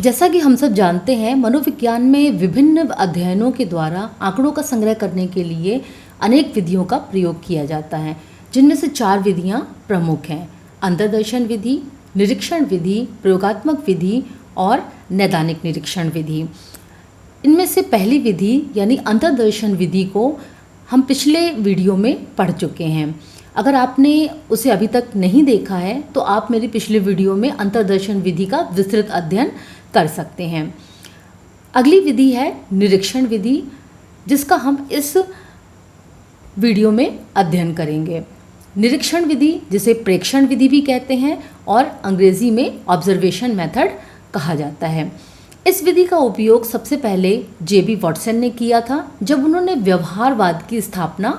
जैसा कि हम सब जानते हैं, मनोविज्ञान में विभिन्न अध्ययनों के द्वारा आंकड़ों का संग्रह करने के लिए अनेक विधियों का प्रयोग किया जाता है, जिनमें से 4 विधियां प्रमुख हैं: अंतर्दर्शन विधि, निरीक्षण विधि, प्रयोगात्मक विधि और नैदानिक निरीक्षण विधि। इनमें से पहली विधि यानी अंतर्दर्शन विधि को हम पिछले वीडियो में पढ़ चुके हैं। अगर आपने उसे अभी तक नहीं देखा है तो आप मेरी पिछले वीडियो में अंतर्दर्शन विधि का विस्तृत अध्ययन कर सकते हैं। अगली विधि है निरीक्षण विधि, जिसका हम इस वीडियो में अध्ययन करेंगे। निरीक्षण विधि, जिसे प्रेक्षण विधि भी कहते हैं और अंग्रेजी में ऑब्जर्वेशन मेथड कहा जाता है। इस विधि का उपयोग सबसे पहले जेबी वॉटसन ने किया था, जब उन्होंने व्यवहारवाद की स्थापना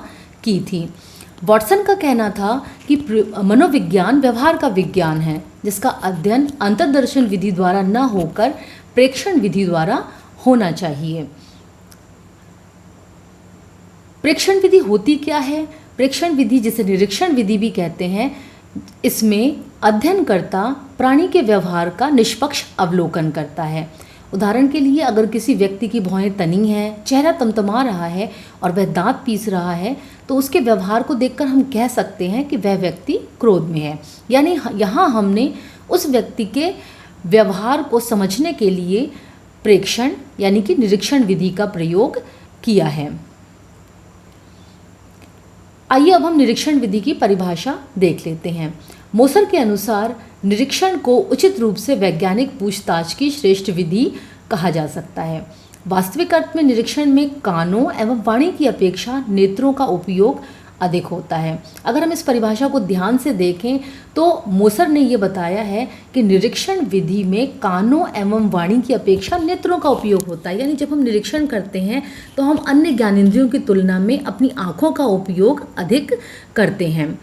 की थी। वॉटसन का कहना था कि मनोविज्ञान व्यवहार का विज्ञान है, जिसका अध्ययन अंतर्दर्शन विधि द्वारा न होकर प्रेक्षण विधि द्वारा होना चाहिए। प्रेक्षण विधि होती क्या है? प्रेक्षण विधि, जिसे निरीक्षण विधि भी कहते हैं, इसमें अध्ययनकर्ता प्राणी के व्यवहार का निष्पक्ष अवलोकन करता है। उदाहरण के लिए, अगर किसी व्यक्ति की भौहें तनी हैं, चेहरा तमतमा रहा है और वह दांत पीस रहा है, तो उसके व्यवहार को देखकर हम कह सकते हैं कि वह व्यक्ति क्रोध में है। यानी यहाँ हमने उस व्यक्ति के व्यवहार को समझने के लिए प्रेक्षण यानी कि निरीक्षण विधि का प्रयोग किया है। आइए अब हम निरीक्षण विधि की परिभाषा देख लेते हैं। मोसर के अनुसार निरीक्षण को उचित रूप से वैज्ञानिक पूछताछ की श्रेष्ठ विधि कहा जा सकता है। वास्तविक अर्थ में निरीक्षण में कानों एवं वाणी की अपेक्षा नेत्रों का उपयोग अधिक होता है। अगर हम इस परिभाषा को ध्यान से देखें तो मोसर ने ये बताया है कि निरीक्षण विधि में कानों एवं वाणी की अपेक्षा नेत्रों का उपयोग होता है। यानी जब हम निरीक्षण करते हैं तो हम अन्य ज्ञानेंद्रियों की तुलना में अपनी आँखों का उपयोग अधिक करते हैं।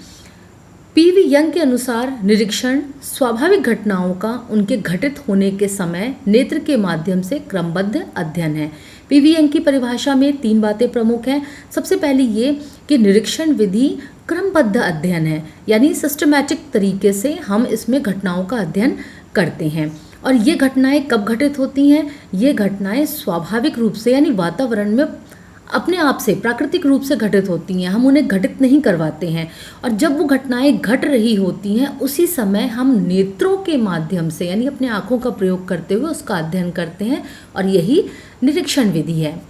पीवी यंग के अनुसार निरीक्षण स्वाभाविक घटनाओं का उनके घटित होने के समय नेत्र के माध्यम से क्रमबद्ध अध्ययन है। पीवी यंग की परिभाषा में 3 बातें प्रमुख हैं। सबसे पहली ये कि निरीक्षण विधि क्रमबद्ध अध्ययन है, यानी सिस्टमैटिक तरीके से हम इसमें घटनाओं का अध्ययन करते हैं। और ये घटनाएं कब घटित होती हैं? ये घटनाएं स्वाभाविक रूप से यानी वातावरण में अपने आप से प्राकृतिक रूप से घटित होती हैं, हम उन्हें घटित नहीं करवाते हैं। और जब वो घटनाएं घट रही होती हैं, उसी समय हम नेत्रों के माध्यम से यानी अपने आँखों का प्रयोग करते हुए उसका अध्ययन करते हैं, और यही निरीक्षण विधि है।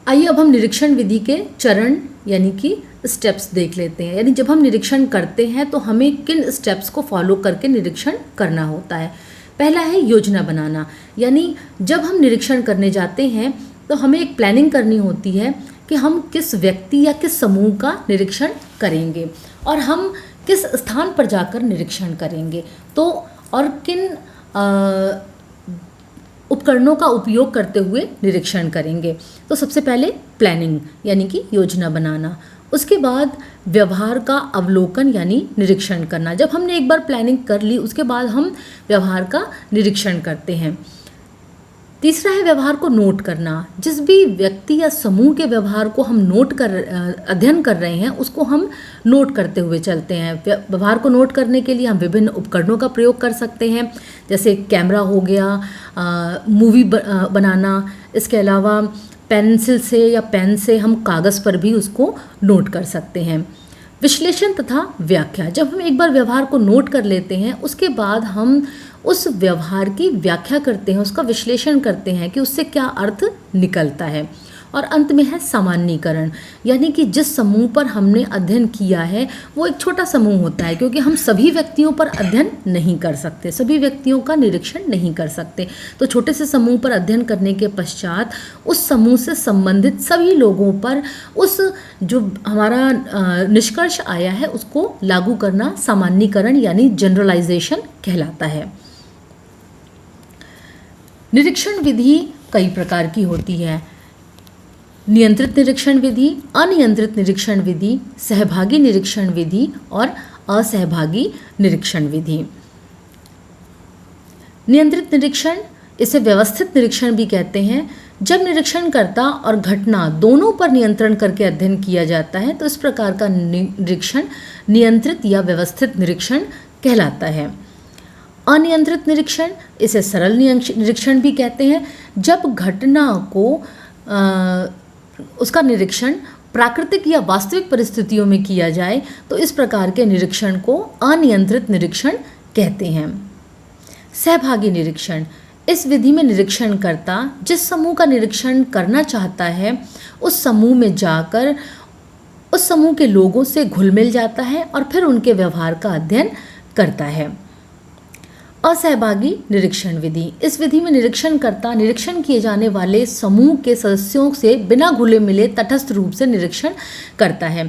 आइए अब हम निरीक्षण विधि के चरण यानी कि स्टेप्स देख लेते हैं। यानी जब हम निरीक्षण करते हैं तो हमें किन स्टेप्स को फॉलो करके निरीक्षण करना होता है। पहला है योजना बनाना। यानी जब हम निरीक्षण करने जाते हैं तो हमें एक प्लानिंग करनी होती है कि हम किस व्यक्ति या किस समूह का निरीक्षण करेंगे और हम किस स्थान पर जाकर निरीक्षण करेंगे, तो और किन उपकरणों का उपयोग करते हुए निरीक्षण करेंगे। तो सबसे पहले प्लानिंग यानी कि योजना बनाना, उसके बाद व्यवहार का अवलोकन यानी निरीक्षण करना। जब हमने एक बार प्लानिंग कर ली, उसके बाद हम व्यवहार का निरीक्षण करते हैं। तीसरा है व्यवहार को नोट करना। जिस भी व्यक्ति या समूह के व्यवहार को हम अध्ययन कर रहे हैं, उसको हम नोट करते हुए चलते हैं। व्यवहार को नोट करने के लिए हम विभिन्न उपकरणों का प्रयोग कर सकते हैं, जैसे कैमरा हो गया, मूवी बनाना। इसके अलावा पेंसिल से या पेन से हम कागज़ पर भी उसको नोट कर सकते हैं। विश्लेषण तथा व्याख्या। जब हम एक बार व्यवहार को नोट कर लेते हैं, उसके बाद हम उस व्यवहार की व्याख्या करते हैं, उसका विश्लेषण करते हैं कि उससे क्या अर्थ निकलता है। और अंत में है सामान्यीकरण, यानी कि जिस समूह पर हमने अध्ययन किया है वो एक छोटा समूह होता है, क्योंकि हम सभी व्यक्तियों पर अध्ययन नहीं कर सकते, सभी व्यक्तियों का निरीक्षण नहीं कर सकते। तो छोटे से समूह पर अध्ययन करने के पश्चात उस समूह से संबंधित सभी लोगों पर उस जो हमारा निष्कर्ष आया है उसको लागू करना सामान्यीकरण यानी जनरलाइजेशन कहलाता है। निरीक्षण विधि कई प्रकार की होती है। नियंत्रित निरीक्षण विधि, अनियंत्रित निरीक्षण विधि, सहभागी निरीक्षण विधि और असहभागी निरीक्षण विधि। नियंत्रित निरीक्षण, इसे व्यवस्थित निरीक्षण भी कहते हैं। जब निरीक्षणकर्ता और घटना दोनों पर नियंत्रण करके अध्ययन किया जाता है तो इस प्रकार का निरीक्षण नियंत्रित या व्यवस्थित निरीक्षण कहलाता है। अनियंत्रित निरीक्षण, इसे सरल निरीक्षण भी कहते हैं। जब घटना को उसका निरीक्षण प्राकृतिक या वास्तविक परिस्थितियों में किया जाए तो इस प्रकार के निरीक्षण को अनियंत्रित निरीक्षण कहते हैं। सहभागी निरीक्षण, इस विधि में निरीक्षणकर्ता जिस समूह का निरीक्षण करना चाहता है उस समूह में जाकर उस समूह के लोगों से घुल मिल जाता है और फिर उनके व्यवहार का अध्ययन करता है। असहभागी निरीक्षण विधि, इस विधि में निरीक्षणकर्ता निरीक्षण किए जाने वाले समूह के सदस्यों से बिना घुले मिले तटस्थ रूप से निरीक्षण करता है।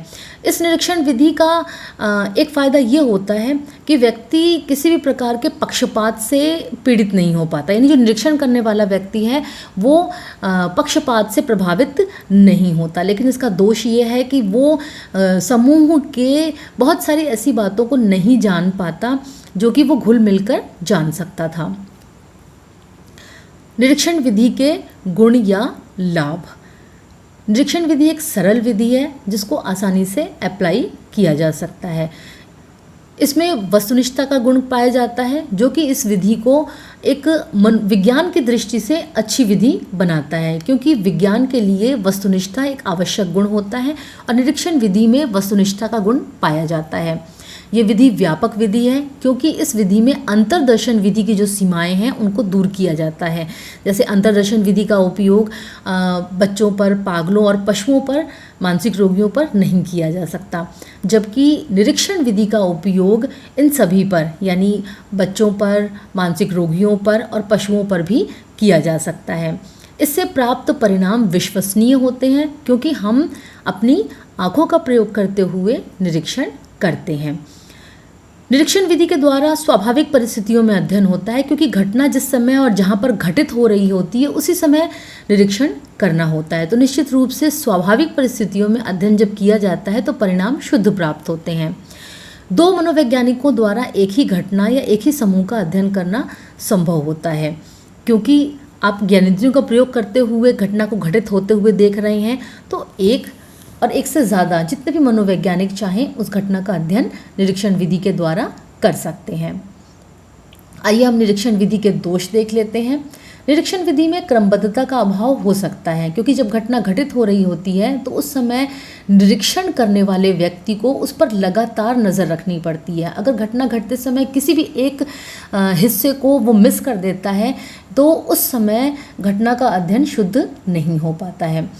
इस निरीक्षण विधि का एक फ़ायदा ये होता है कि व्यक्ति किसी भी प्रकार के पक्षपात से पीड़ित नहीं हो पाता, यानी जो निरीक्षण करने वाला व्यक्ति है वो पक्षपात से प्रभावित नहीं होता। लेकिन इसका दोष ये है कि वो समूह के बहुत सारी ऐसी बातों को नहीं जान पाता जो कि वो घुल मिलकर जान सकता था। निरीक्षण विधि के गुण या लाभ। निरीक्षण विधि एक सरल विधि है जिसको आसानी से अप्लाई किया जा सकता है। इसमें वस्तुनिष्ठता का गुण पाया जाता है जो कि इस विधि को एक विज्ञान की दृष्टि से अच्छी विधि बनाता है, क्योंकि विज्ञान के लिए वस्तुनिष्ठता एक आवश्यक गुण होता है और निरीक्षण विधि में वस्तुनिष्ठता का गुण पाया जाता है। ये विधि व्यापक विधि है क्योंकि इस विधि में अंतर्दर्शन विधि की जो सीमाएं हैं उनको दूर किया जाता है। जैसे अंतर्दर्शन विधि का उपयोग बच्चों पर, पागलों और पशुओं पर, मानसिक रोगियों पर नहीं किया जा सकता, जबकि निरीक्षण विधि का उपयोग इन सभी पर, यानी बच्चों पर, मानसिक रोगियों पर और पशुओं पर भी किया जा सकता है। इससे प्राप्त परिणाम विश्वसनीय होते हैं क्योंकि हम अपनी आँखों का प्रयोग करते हुए निरीक्षण करते हैं। निरीक्षण विधि के द्वारा स्वाभाविक परिस्थितियों में अध्ययन होता है क्योंकि घटना जिस समय और जहाँ पर घटित हो रही होती है उसी समय निरीक्षण करना होता है। तो निश्चित रूप से स्वाभाविक परिस्थितियों में अध्ययन जब किया जाता है तो परिणाम शुद्ध प्राप्त होते हैं। दो मनोवैज्ञानिकों द्वारा एक ही घटना या एक ही समूह का अध्ययन करना संभव होता है क्योंकि आप ज्ञानेंद्रियों का प्रयोग करते हुए घटना को घटित होते हुए देख रहे हैं, तो एक और एक से ज़्यादा जितने भी मनोवैज्ञानिक चाहें उस घटना का अध्ययन निरीक्षण विधि के द्वारा कर सकते हैं। आइए हम निरीक्षण विधि के दोष देख लेते हैं। निरीक्षण विधि में क्रमबद्धता का अभाव हो सकता है क्योंकि जब घटना घटित हो रही होती है तो उस समय निरीक्षण करने वाले व्यक्ति को उस पर लगातार नज़र रखनी पड़ती है। अगर घटना घटते समय किसी भी एक हिस्से को वो मिस कर देता है तो उस समय घटना का अध्ययन शुद्ध नहीं हो पाता है।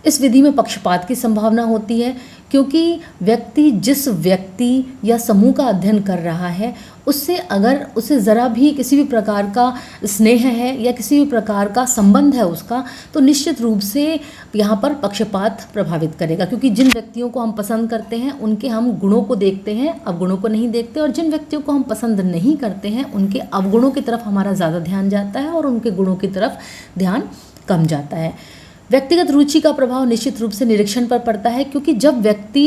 इस विधि में पक्षपात की संभावना होती है क्योंकि व्यक्ति जिस व्यक्ति या समूह का अध्ययन कर रहा है उससे अगर उसे ज़रा भी किसी भी प्रकार का स्नेह है या किसी भी प्रकार का संबंध है उसका, तो निश्चित रूप से यहाँ पर पक्षपात प्रभावित करेगा, क्योंकि जिन व्यक्तियों को हम पसंद करते हैं उनके हम गुणों को देखते हैं, अवगुणों को नहीं देखते, और जिन व्यक्तियों को हम पसंद नहीं करते हैं उनके अवगुणों की तरफ हमारा ज़्यादा ध्यान जाता है और उनके गुणों की तरफ ध्यान कम जाता है। व्यक्तिगत रुचि का प्रभाव निश्चित रूप से निरीक्षण पर पड़ता है क्योंकि जब व्यक्ति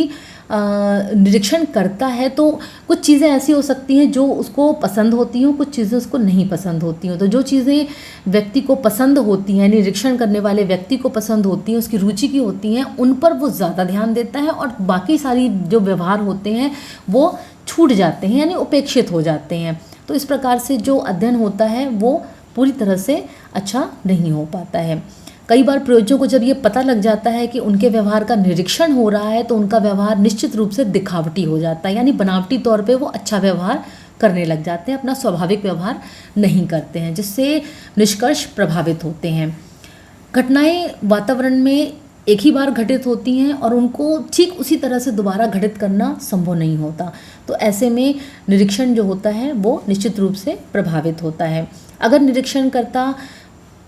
निरीक्षण करता है तो कुछ चीज़ें ऐसी हो सकती हैं जो उसको पसंद होती हों, कुछ चीज़ें उसको नहीं पसंद होती हों। तो जो चीज़ें व्यक्ति को पसंद होती हैं, निरीक्षण करने वाले व्यक्ति को पसंद होती हैं, उसकी रुचि की होती हैं, उन पर वो ज़्यादा ध्यान देता है और बाकी सारी जो व्यवहार होते हैं वो छूट जाते हैं, यानी उपेक्षित हो जाते हैं। तो इस प्रकार से जो अध्ययन होता है वो पूरी तरह से अच्छा नहीं हो पाता है। कई बार प्रयोजकों को जब ये पता लग जाता है कि उनके व्यवहार का निरीक्षण हो रहा है तो उनका व्यवहार निश्चित रूप से दिखावटी हो जाता है, यानी बनावटी तौर पे वो अच्छा व्यवहार करने लग जाते हैं, अपना स्वाभाविक व्यवहार नहीं करते हैं, जिससे निष्कर्ष प्रभावित होते हैं। घटनाएं वातावरण में एक ही बार घटित होती हैं और उनको ठीक उसी तरह से दोबारा घटित करना संभव नहीं होता, तो ऐसे में निरीक्षण जो होता है वो निश्चित रूप से प्रभावित होता है। अगर निरीक्षणकर्ता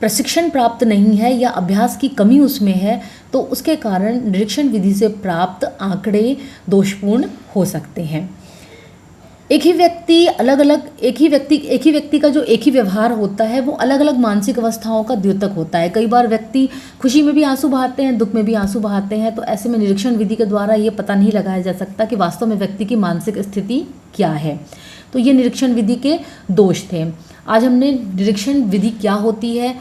प्रशिक्षण प्राप्त नहीं है या अभ्यास की कमी उसमें है तो उसके कारण निरीक्षण विधि से प्राप्त आंकड़े दोषपूर्ण हो सकते हैं। एक ही व्यक्ति का जो एक ही व्यवहार होता है वो अलग अलग मानसिक अवस्थाओं का द्योतक होता है। कई बार व्यक्ति खुशी में भी आंसू बहाते हैं, दुख में भी आंसू बहाते हैं, तो ऐसे में निरीक्षण विधि के द्वारा ये पता नहीं लगाया जा सकता कि वास्तव में व्यक्ति की मानसिक स्थिति क्या है। तो ये निरीक्षण विधि के दोष थे। आज हमने निरीक्षण विधि क्या होती है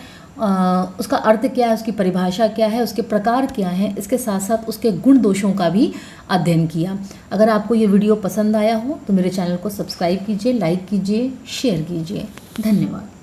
उसका अर्थ क्या है, उसकी परिभाषा क्या है, उसके प्रकार क्या हैं, इसके साथ साथ उसके गुण दोषों का भी अध्ययन किया। अगर आपको ये वीडियो पसंद आया हो तो मेरे चैनल को सब्सक्राइब कीजिए, लाइक कीजिए, शेयर कीजिए। धन्यवाद।